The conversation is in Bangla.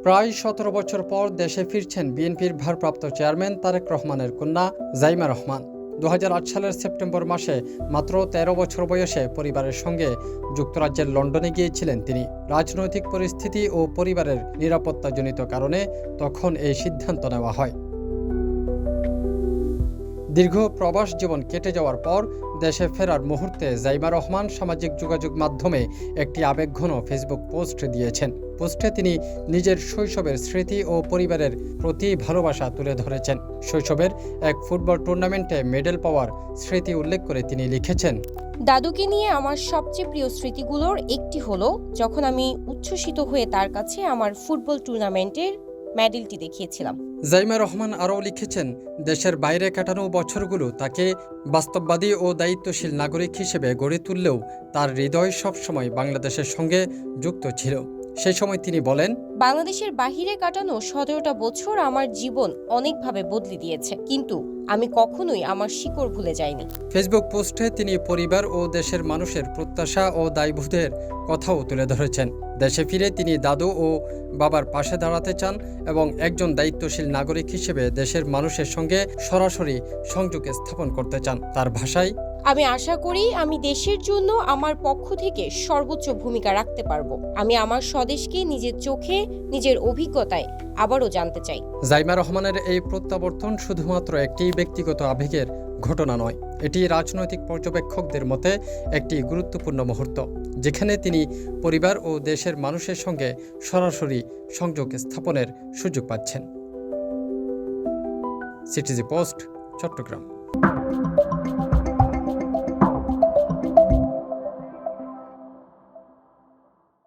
প্রায় ১৭ বছর পর দেশে ফিরছেন বিএনপির ভারপ্রাপ্ত চেয়ারম্যান তারেক রহমানের কন্যা জাইমা রহমান। ২০০৮ সালের সেপ্টেম্বর মাসে মাত্র ১৩ বছর বয়সে পরিবারের সঙ্গে যুক্তরাজ্যের লন্ডনে গিয়েছিলেন তিনি। রাজনৈতিক পরিস্থিতি ও পরিবারের নিরাপত্তাজনিত কারণে তখন এই সিদ্ধান্ত নেওয়া হয়। দীর্ঘ প্রবাস জীবন কেটে যাওয়ার পর দেশে ফেরার মুহূর্তে জাইমা রহমান সামাজিক যোগাযোগ মাধ্যমে একটি আবেগঘন ফেসবুক পোস্ট দিয়েছেন। পোস্টে তিনি নিজের শৈশবের স্মৃতি ও পরিবারের প্রতি ভালোবাসা তুলে ধরেছেন। শৈশবের এক ফুটবল টুর্নামেন্টে মেডেল পাওয়ার স্মৃতি উল্লেখ করে তিনি লিখেছেন, দাদুকে নিয়ে আমার সবচেয়ে প্রিয় স্মৃতিগুলোর একটি হলো যখন আমি উচ্ছ্বসিত হয়ে তার কাছে আমার ফুটবল টুর্নামেন্টের মেডেলটি দেখিয়েছিলাম। জাইমা রহমান আরও লিখেছেন, দেশের বাইরে কাটানো বছরগুলো তাকে বাস্তববাদী ও দায়িত্বশীল নাগরিক হিসেবে গড়ে তুললেও তার হৃদয় সবসময় বাংলাদেশের সঙ্গে যুক্ত ছিল। সেই সময় তিনি বলেন, বাংলাদেশের বাহিরে কাটানো ১৭টা বছর আমার জীবন অনেকভাবে বদলে দিয়েছে, কিন্তু আমি কখনোই আমার শিকড় ভুলে যাইনি। ফেসবুক পোস্টে তিনি পরিবার ও দেশের মানুষের প্রত্যাশা ও দায়বোধের কথাও তুলে ধরেছেন। দেশে ফিরে তিনি দাদু ও বাবার পাশে দাঁড়াতে চান এবং একজন দায়িত্বশীল নাগরিক হিসেবে দেশের মানুষের সঙ্গে সরাসরি সংযোগ স্থাপন করতে চান। তার ভাষায়, আমি আশা করি আমি দেশের জন্য আমার পক্ষ থেকে সর্বোচ্চ ভূমিকা রাখতে পারবো। আমি আমার স্বদেশকে নিজের চোখে, নিজের অভিজ্ঞতায় আবারও জানতে চাই। জাইমা রহমানের এই প্রত্যাবর্তন শুধুমাত্র একটি ব্যক্তিগত আবেগের ঘটনা নয়, এটি রাজনৈতিক পর্যবেক্ষকদের মতে একটি গুরুত্বপূর্ণ মুহূর্ত, যেখানে তিনি পরিবার ও দেশের মানুষের সঙ্গে সরাসরি সংযোগ স্থাপনের সুযোগ পাচ্ছেন। CTG post, Chittagong.